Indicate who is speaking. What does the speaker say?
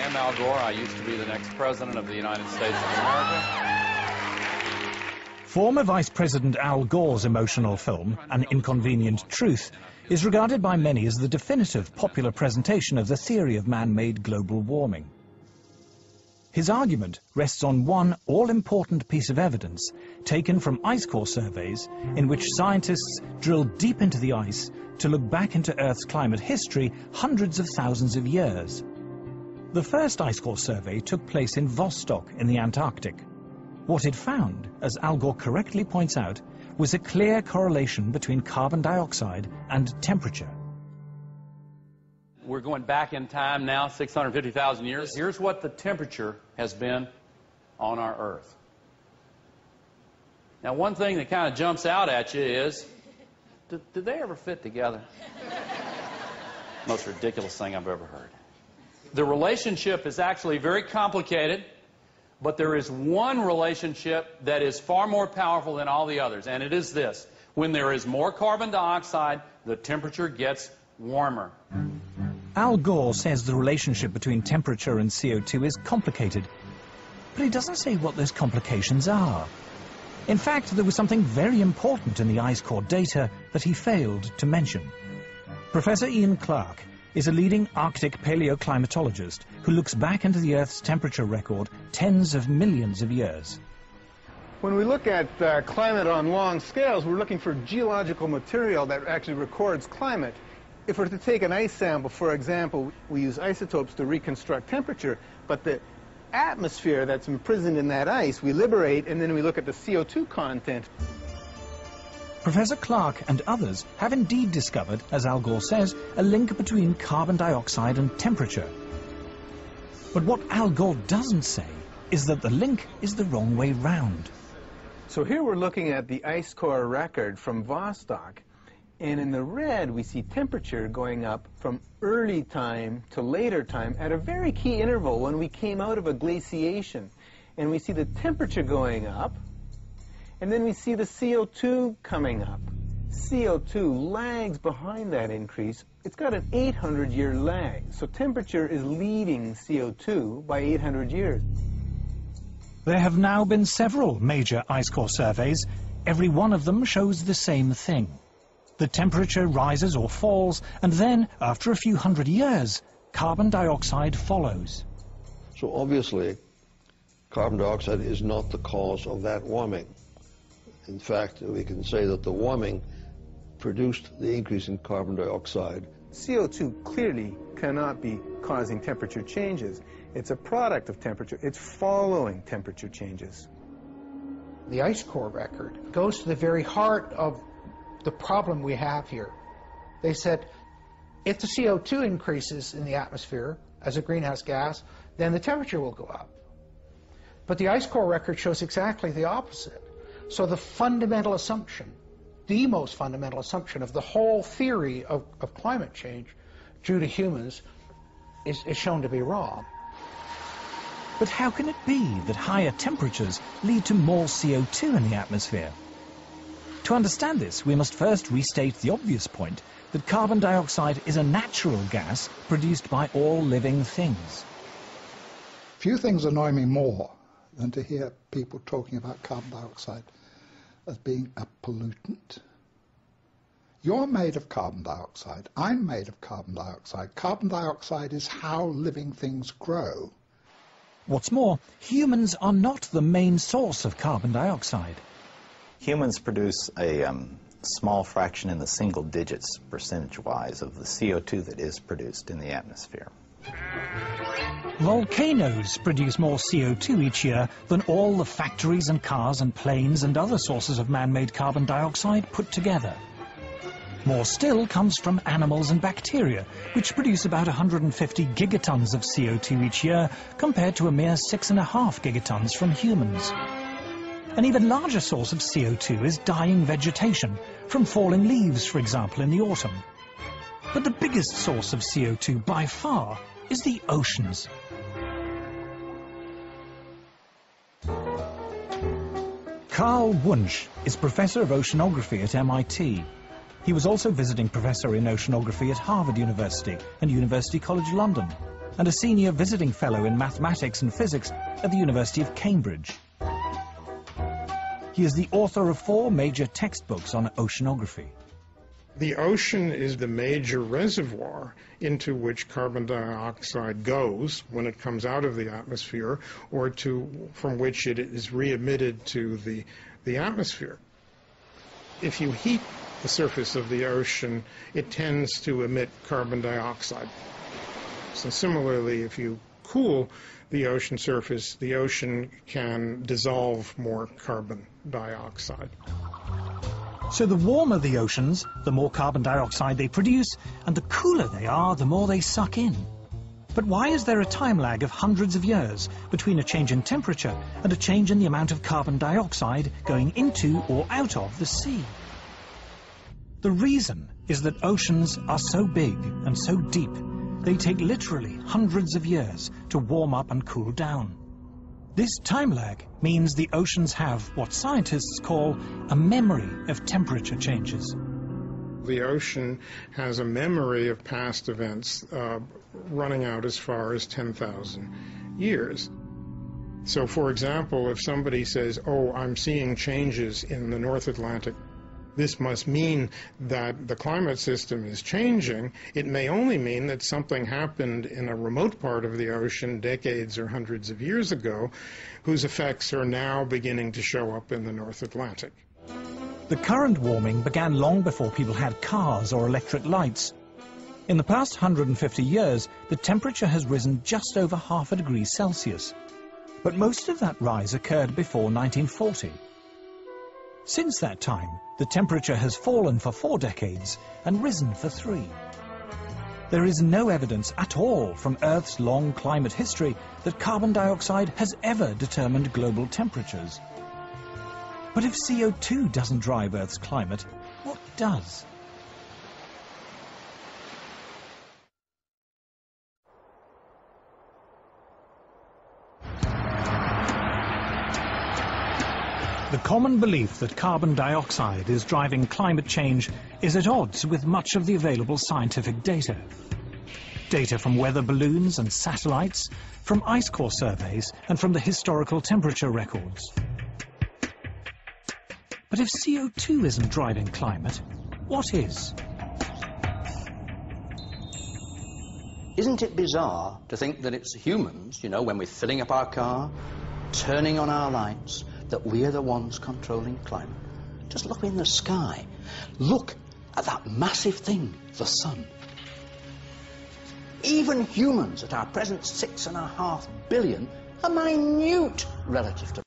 Speaker 1: am Al Gore. I used to be the next president of the United States of America.
Speaker 2: Former Vice President Al Gore's emotional film, An Inconvenient Truth, is regarded by many as the definitive popular presentation of the theory of man-made global warming. His argument rests on one all-important piece of evidence taken from ice core surveys in which scientists drilled deep into the ice to look back into Earth's climate history hundreds of thousands of years. The first ice core survey took place in Vostok in the Antarctic. What it found, as Al Gore correctly points out, was a clear correlation between carbon dioxide and temperature.
Speaker 1: We're going back in time now, 650,000 years. Here's what the temperature has been on our Earth. Now, one thing that kind of jumps out at you is, did they ever fit together? Most ridiculous thing I've ever heard. The relationship is actually very complicated, but there is one relationship that is far more powerful than all the others, and it is this. When there is more carbon dioxide, the temperature gets warmer.
Speaker 2: Al Gore says the relationship between temperature and CO2 is complicated, but he doesn't say what those complications are. In fact, there was something very important in the ice core data that he failed to mention. Professor Ian Clarke is a leading Arctic paleoclimatologist who looks back into the Earth's temperature record tens of millions of years.
Speaker 3: When we look at climate on long scales, we're looking for geological material that actually records climate. If we're to take an ice sample, for example, we use isotopes to reconstruct temperature, but the atmosphere that's imprisoned in that ice, we liberate, and then we look at the CO2 content.
Speaker 2: Professor Clarke and others have indeed discovered, as Al Gore says, a link between carbon dioxide and temperature. But what Al Gore doesn't say is that the link is the wrong way round.
Speaker 3: So here we're looking at the ice core record from Vostok. And in the red, we see temperature going up from early time to later time at a very key interval when we came out of a glaciation. And we see the temperature going up, and then we see the CO2 coming up. CO2 lags behind that increase. It's got an 800-year lag. So temperature is leading CO2 by 800 years.
Speaker 2: There have now been several major ice core surveys. Every one of them shows the same thing. The temperature rises or falls, and then, after a few hundred years, carbon dioxide follows.
Speaker 4: So obviously, carbon dioxide is not the cause of that warming. In fact, we can say that the warming produced the increase in carbon dioxide.
Speaker 3: CO2 clearly cannot be causing temperature changes. It's a product of temperature. It's following temperature changes.
Speaker 5: The ice core record goes to the very heart of the problem we have here. They said, if the CO2 increases in the atmosphere as a greenhouse gas, then the temperature will go up. But the ice core record shows exactly the opposite. So the fundamental assumption, the most fundamental assumption of the whole theory of climate change due to humans is shown to be wrong.
Speaker 2: But how can it be that higher temperatures lead to more CO2 in the atmosphere? To understand this, we must first restate the obvious point that carbon dioxide is a natural gas produced by all living things.
Speaker 6: Few things annoy me more than to hear people talking about carbon dioxide as being a pollutant. You're made of carbon dioxide. I'm made of carbon dioxide. Carbon dioxide is how living things grow.
Speaker 2: What's more, humans are not the main source of carbon dioxide.
Speaker 7: Humans produce a small fraction in the single digits percentage-wise of the CO2 that is produced in the atmosphere.
Speaker 2: Volcanoes produce more CO2 each year than all the factories and cars and planes and other sources of man-made carbon dioxide put together. More still comes from animals and bacteria, which produce about 150 gigatons of CO2 each year, compared to a mere 6.5 gigatons from humans. An even larger source of CO2 is dying vegetation, from falling leaves, for example, in the autumn. But the biggest source of CO2 by far is the oceans. Carl Wunsch is Professor of Oceanography at MIT. He was also visiting Professor in Oceanography at Harvard University and University College London. and a senior visiting fellow in mathematics and physics at the University of Cambridge. He is the author of 4 major textbooks on oceanography.
Speaker 8: The ocean is the major reservoir into which carbon dioxide goes when it comes out of the atmosphere, or from which it is re-emitted to the atmosphere. If you heat the surface of the ocean, it tends to emit carbon dioxide. So similarly, if you cool the ocean surface, the ocean can dissolve more carbon dioxide.
Speaker 2: So the warmer the oceans, the more carbon dioxide they produce, and the cooler they are, the more they suck in. But why is there a time lag of hundreds of years between a change in temperature and a change in the amount of carbon dioxide going into or out of the sea? The reason is that oceans are so big and so deep, they take literally hundreds of years to warm up and cool down. This time lag means the oceans have what scientists call a memory of temperature changes.
Speaker 8: The ocean has a memory of past events running out as far as 10,000 years. So, for example, if somebody says, oh, I'm seeing changes in the North Atlantic, this must mean that the climate system is changing. It may only mean that something happened in a remote part of the ocean decades or hundreds of years ago, whose effects are now beginning to show up in the North Atlantic.
Speaker 2: The current warming began long before people had cars or electric lights. In the past 150 years, the temperature has risen just over ½ degree Celsius. But most of that rise occurred before 1940. Since that time, the temperature has fallen for 4 decades and risen for 3. There is no evidence at all from Earth's long climate history that carbon dioxide has ever determined global temperatures. But if CO2 doesn't drive Earth's climate, what does? The common belief that carbon dioxide is driving climate change is at odds with much of the available scientific data. Data from weather balloons and satellites, from ice core surveys, and from the historical temperature records. But if CO2 isn't driving climate, what is?
Speaker 9: Isn't it bizarre to think that it's humans, you know, when we're filling up our car, turning on our lights, that we are the ones controlling climate? Just look in the sky. Look at that massive thing, the sun. Even humans at our present 6.5 billion are minute relative to